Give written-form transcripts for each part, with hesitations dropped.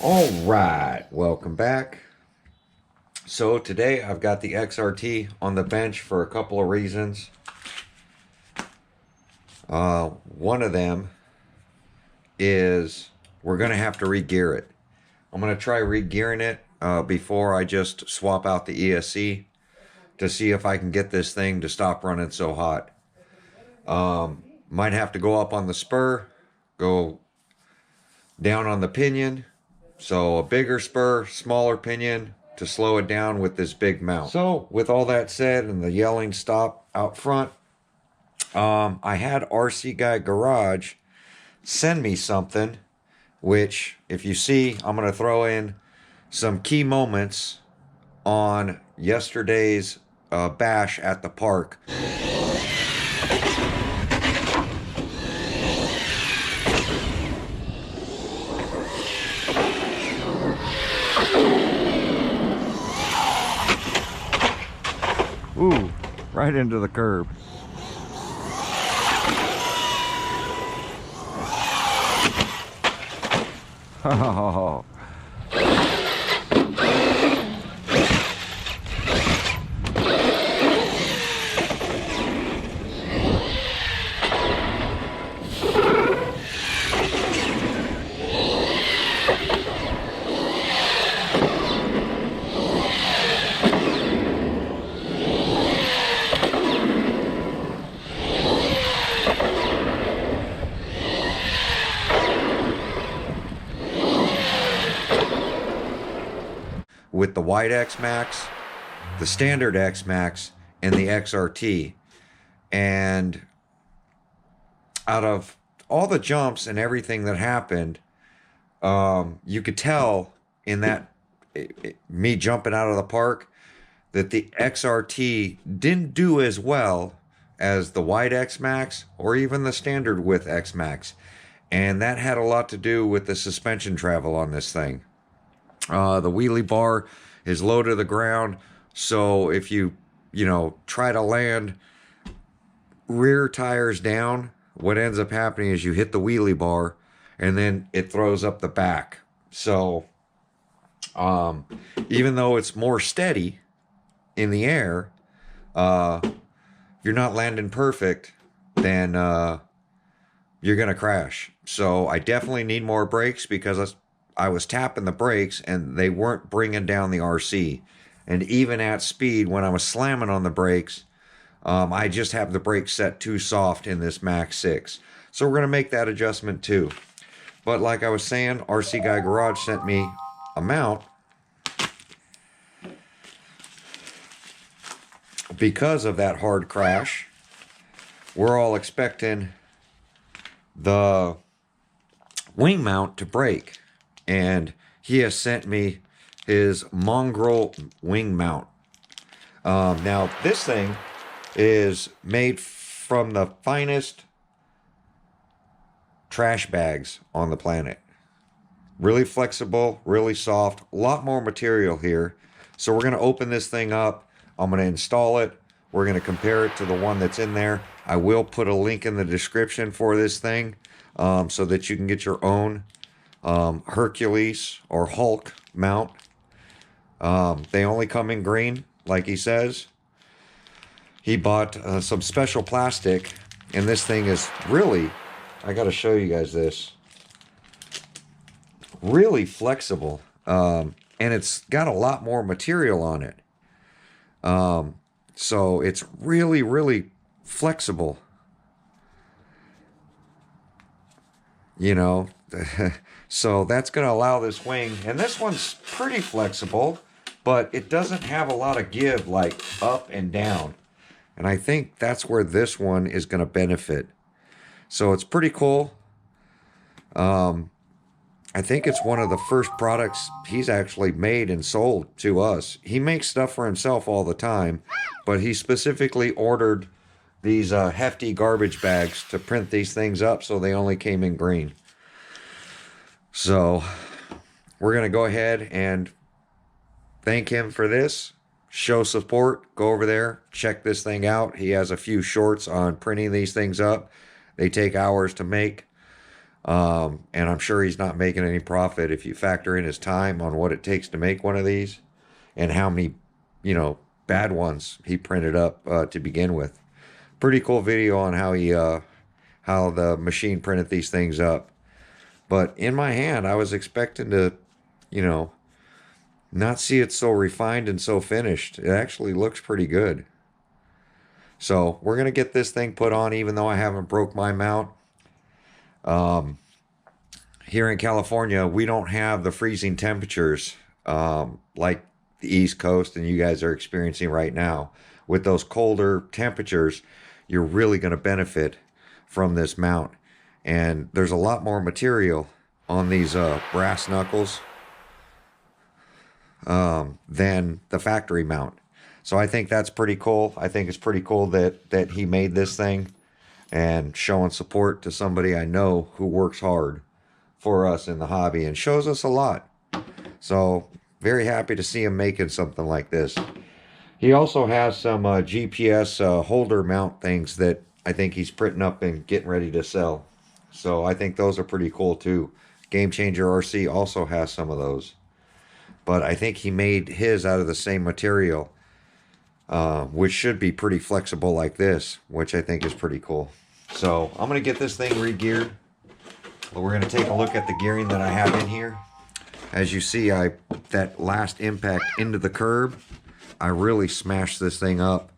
All right, welcome back. So today I've got the XRT on the bench for a couple of reasons. One of them is we're going to have to re-gear it. I'm going to try re-gearing it before I just swap out the ESC to see if I can get this thing to stop running so hot. Might have to go up on the spur, go down on the pinion. So a bigger spur, smaller pinion to slow it down with this big mount. So with all that said and the yelling stop out front, I had RC Guy Garage send me something, which if you see, I'm going to throw in some key moments on yesterday's bash at the park. Ooh, right into the curb. Oh. With the White X Max, the standard X Max, and the XRT. And out of all the jumps and everything that happened, you could tell in that me jumping out of the park that the XRT didn't do as well as the White X Max or even the standard width X Max. And that had a lot to do with the suspension travel on this thing. The wheelie bar is low to the ground, so if you try to land rear tires down, what ends up happening is you hit the wheelie bar and then it throws up the back. So even though it's more steady in the air, if you're not landing perfect, then you're gonna crash. So I definitely need more brakes because I was tapping the brakes and they weren't bringing down the RC. And even at speed, when I was slamming on the brakes, I just have the brakes set too soft in this Max 6. So we're going to make that adjustment too. But like I was saying, RC Guy Garage sent me a mount because of that hard crash. We're all expecting the wing mount to break. And he has sent me his mongrel wing mount. Now, this thing is made from the finest trash bags on the planet. Really flexible, really soft, a lot more material here. So we're going to open this thing up. I'm going to install it. We're going to compare it to the one that's in there. I will put a link in the description for this thing so that you can get your own Hercules or Hulk mount. They only come in green, like he says. He bought some special plastic, and this thing is really, I got to show you guys this, really flexible, and it's got a lot more material on it. So it's really, really flexible. So that's going to allow this wing, and this one's pretty flexible, but it doesn't have a lot of give like up and down. And I think that's where this one is going to benefit. So it's pretty cool. I think it's one of the first products he's actually made and sold to us. He makes stuff for himself all the time, but he specifically ordered these hefty garbage bags to print these things up, so they only came in green. So we're going to go ahead and thank him for this. Show support. Go over there. Check this thing out. He has a few shorts on printing these things up. They take hours to make. And I'm sure he's not making any profit if you factor in his time on what it takes to make one of these and how many, bad ones he printed up to begin with. Pretty cool video on how the machine printed these things up. But in my hand, I was expecting to, you know, not see it so refined and so finished. It actually looks pretty good. So we're going to get this thing put on, even though I haven't broke my mount. Here in California, we don't have the freezing temperatures like the East Coast and you guys are experiencing right now. With those colder temperatures, you're really going to benefit from this mount. And there's a lot more material on these brass knuckles than the factory mount. So I think that's pretty cool. I think it's pretty cool that he made this thing and showing support to somebody I know who works hard for us in the hobby and shows us a lot. So very happy to see him making something like this. He also has some GPS holder mount things that I think he's printing up and getting ready to sell. So I think those are pretty cool too. Game Changer RC also has some of those. But I think he made his out of the same material, which should be pretty flexible like this, which I think is pretty cool. So I'm going to get this thing re-geared. But we're going to take a look at the gearing that I have in here. As you see, that last impact into the curb, I really smashed this thing up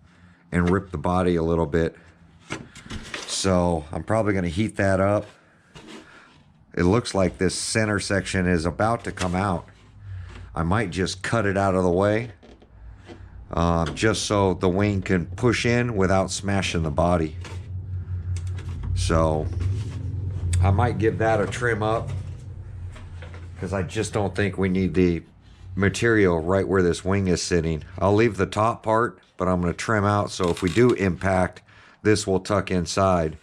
and ripped the body a little bit. So I'm probably going to heat that up. It looks like this center section is about to come out. I might just cut it out of the way, just so the wing can push in without smashing the body. So I might give that a trim up, because I just don't think we need the material right where this wing is sitting. I'll leave the top part, but I'm going to trim out so if we do impact, this will tuck inside.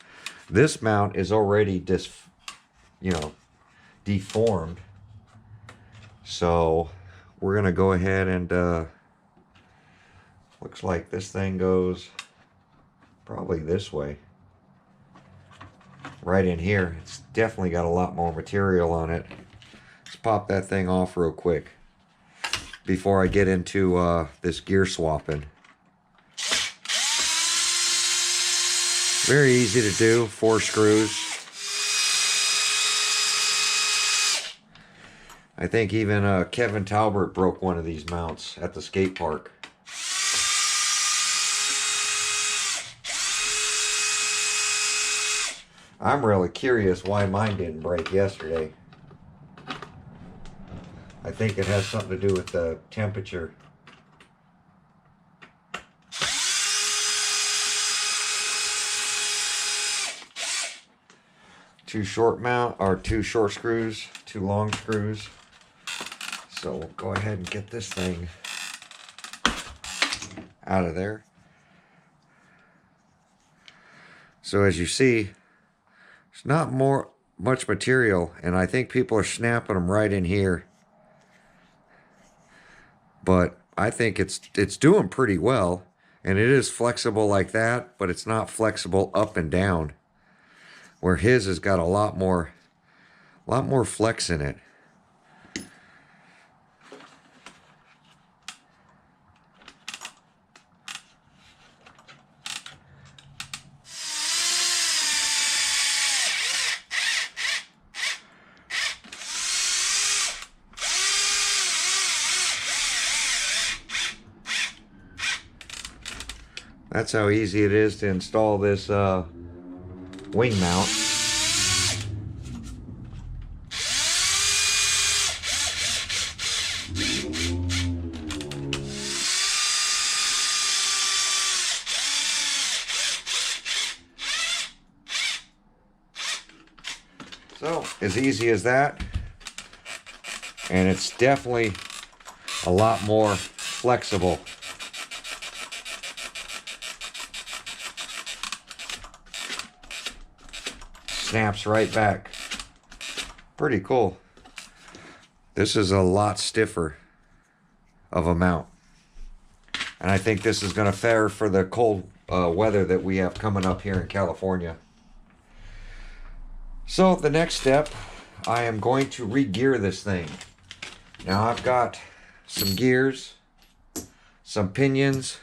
This mount is already deformed. So we're going to go ahead and looks like this thing goes probably this way. Right in here. It's definitely got a lot more material on it. Let's pop that thing off real quick before I get into this gear swapping. Very easy to do, 4 screws. I think even Kevin Talbert broke one of these mounts at the skate park. I'm really curious why mine didn't break yesterday. I think it has something to do with the temperature. Two short screws, 2 long screws. So we'll go ahead and get this thing out of there. So as you see, there's not much material, and I think people are snapping them right in here. But I think it's doing pretty well, and it is flexible like that, but it's not flexible up and down, where his has got a lot more flex in it. That's how easy it is to install this wing mount. So, as easy as that. And it's definitely a lot more flexible. Snaps right back. Pretty cool. This is a lot stiffer of a mount. And I think this is going to fare for the cold weather that we have coming up here in California. So the next step, I am going to re-gear this thing. Now I've got some gears, some pinions,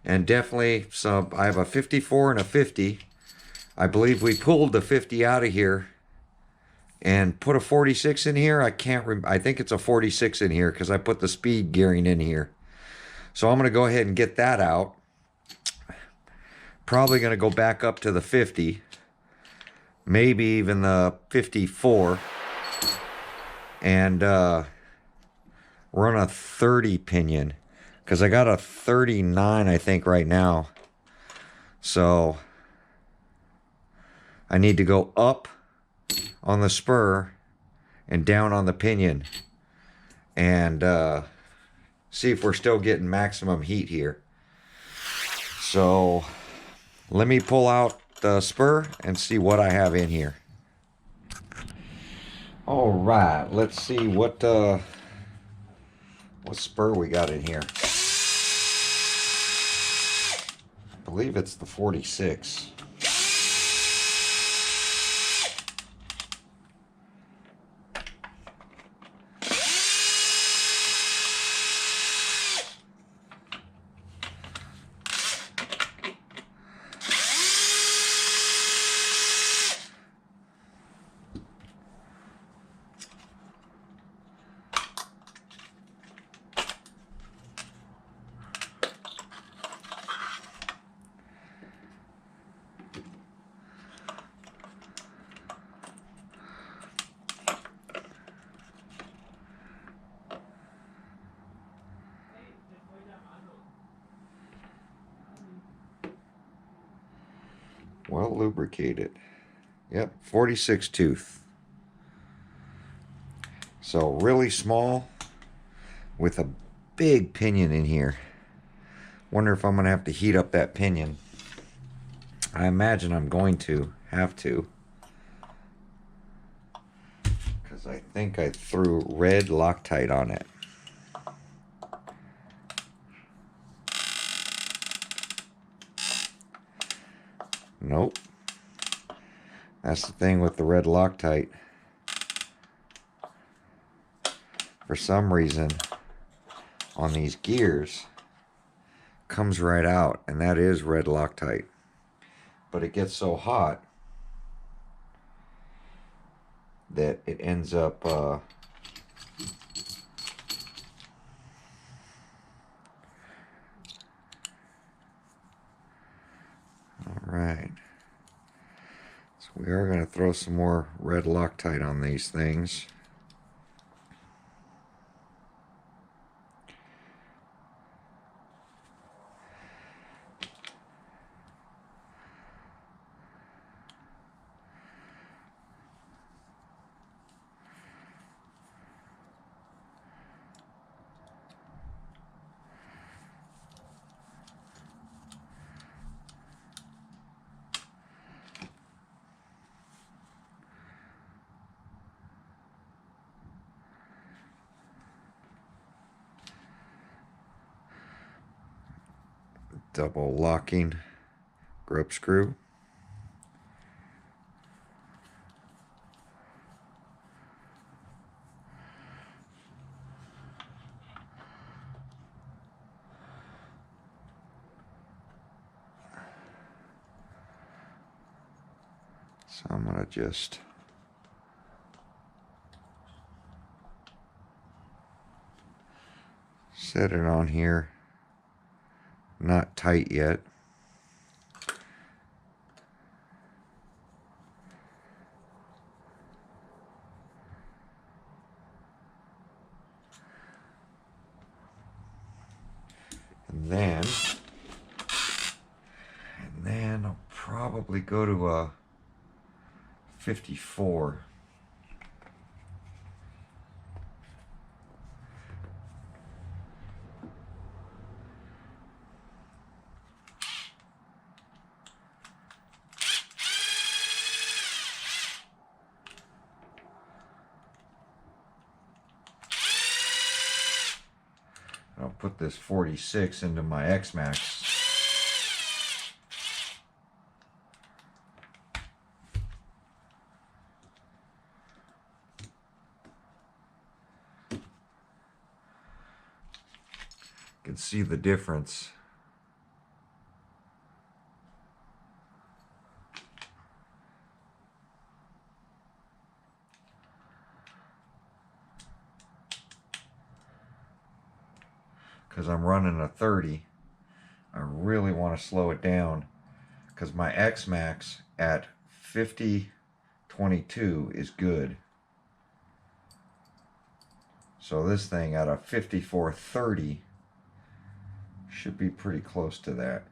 and definitely some, I have a 54 and a 50. I believe we pulled the 50 out of here and put a 46 in here. I think it's a 46 in here because I put the speed gearing in here. So I'm going to go ahead and get that out. Probably going to go back up to the 50. Maybe even the 54. And run a 30 pinion. Because I got a 39, I think, right now. So I need to go up on the spur and down on the pinion. And see if we're still getting maximum heat here. So let me pull out the spur and see what I have in here. All right, let's see what spur we got in here. I believe it's the 46. Well lubricated. Yep, 46 tooth. So really small with a big pinion in here. Wonder if I'm going to have to heat up that pinion. I imagine I'm going to have to. Because I think I threw red Loctite on it. Nope. That's the thing with the red Loctite. For some reason, on these gears, comes right out, and that is red Loctite. But it gets so hot that it ends up all right. So we are going to throw some more red Loctite on these things. Double locking grub screw. So I'm going to just set it on here. Not tight yet. And then I'll probably go to a 54. I'll put this 46 into my X-Max. can see the difference. Because I'm running a 30. I really want to slow it down because my X Max at 50/22 is good. So this thing at a 54/30 should be pretty close to that.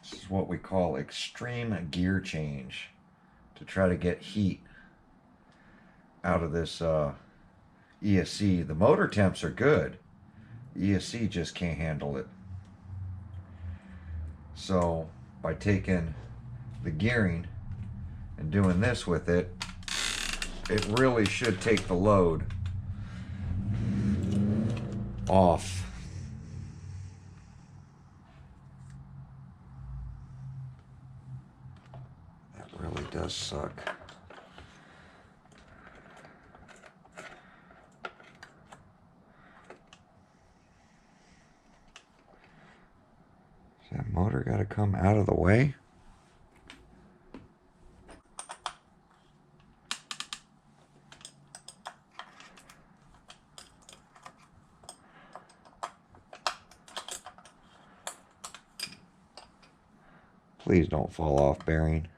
This is what we call extreme gear change to try to get heat out of this ESC. The motor temps are good. ESC just can't handle it. So by taking the gearing and doing this with it, it really should take the load off. That really does suck. Is that motor got to come out of the way? Please don't fall off, bearing.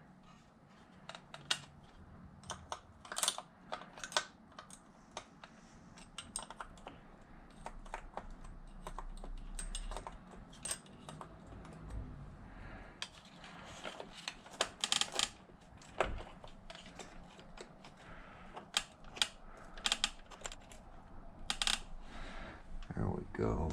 There we go.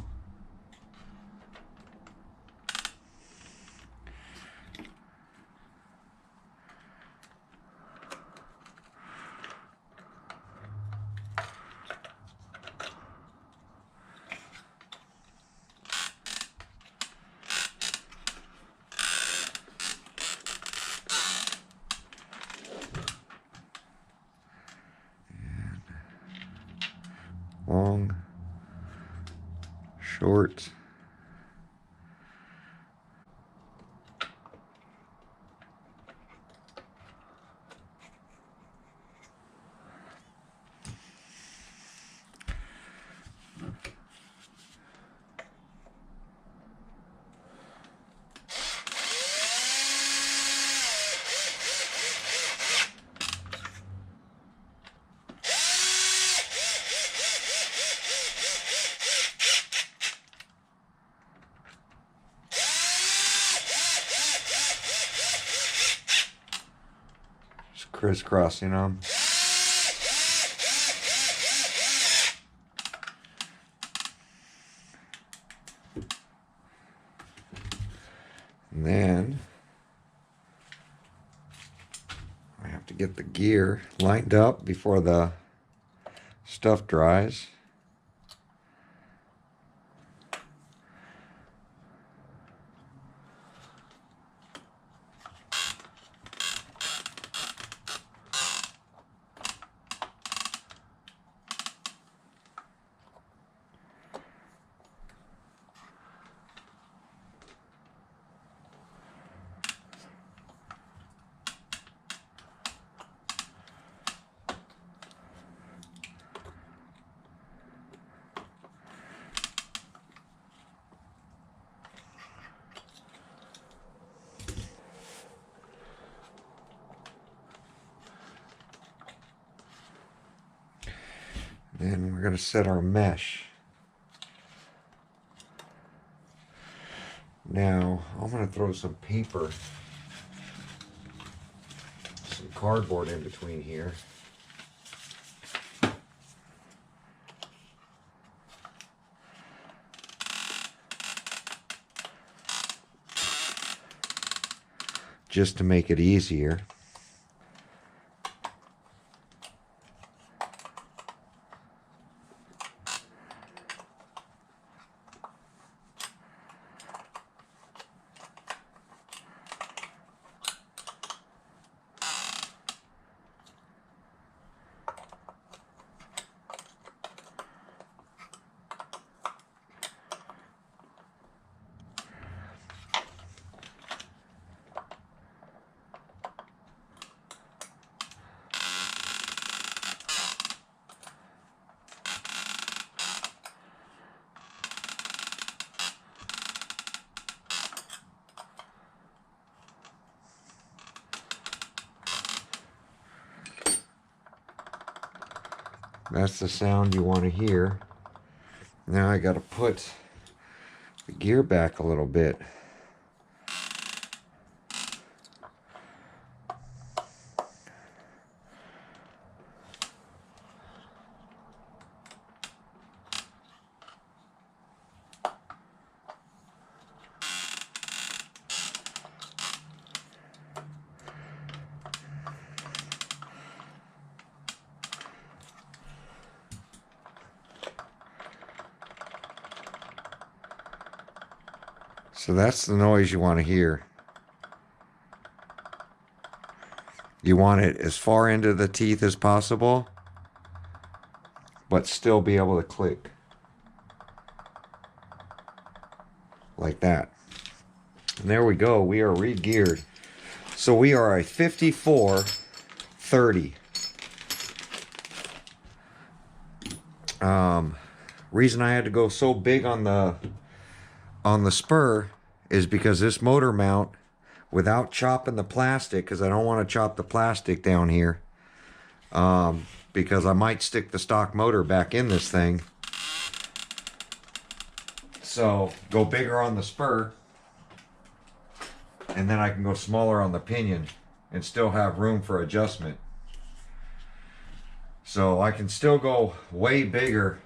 Long, short. Crisscrossing them. And then I have to get the gear lined up before the stuff dries. Then we're going to set our mesh. Now, I'm going to throw some paper, some cardboard in between here. Just to make it easier. That's the sound you want to hear. Now I got to put the gear back a little bit. So that's the noise you want to hear. You want it as far into the teeth as possible, but still be able to click. Like that. And there we go. We are regeared. So we are a 54-30. Reason I had to go so big on the spur is because this motor mount, without chopping the plastic, because I don't want to chop the plastic down here, because I might stick the stock motor back in this thing. So go bigger on the spur, and then I can go smaller on the pinion and still have room for adjustment. So I can still go way bigger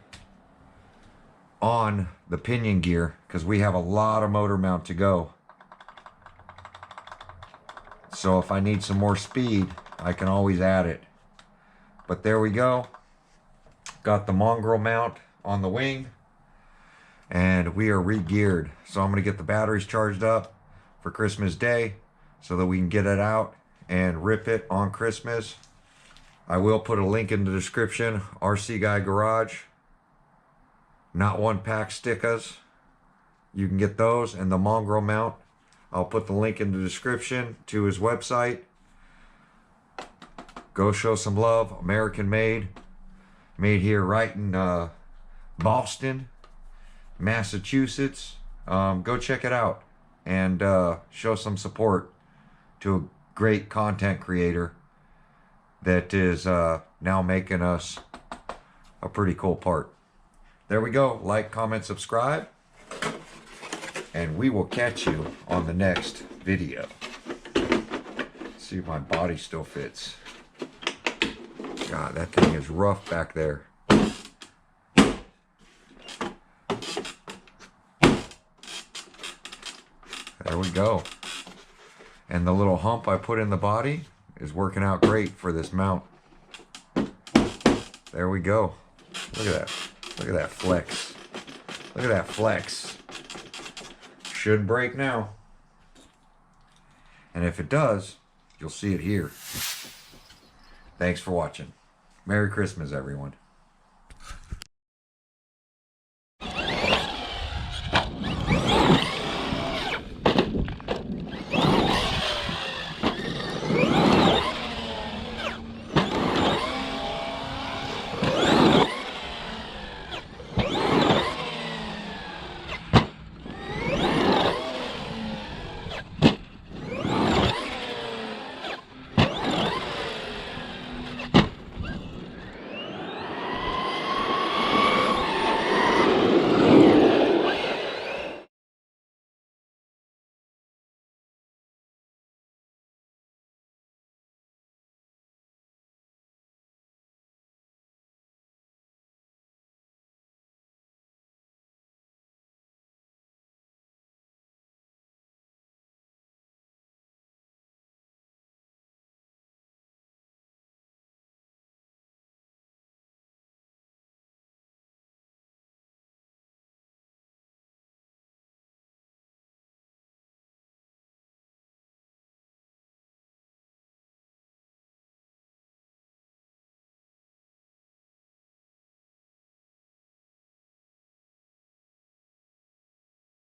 on the pinion gear because we have a lot of motor mount to go. So if I need some more speed, I can always add it. But there we go. Got the mongrel mount on the wing, and we are regeared. So I'm going to get the batteries charged up for Christmas Day so that we can get it out and rip it on Christmas. I will put a link in the description. RC Guy Garage. Not one pack stickers. You can get those, and the mongrel mount. I'll put the link in the description to his website. Go show some love. American made. Made here right in Boston, Massachusetts. Go check it out and show some support to a great content creator that is now making us a pretty cool part. There we go. Like, comment, subscribe, and we will catch you on the next video. Let's see if my body still fits. God, that thing is rough back there. There we go. And the little hump I put in the body is working out great for this mount. There we go. Look at that. Look at that flex. Look at that flex. Should break now. And if it does, you'll see it here. Thanks for watching. Merry Christmas, everyone.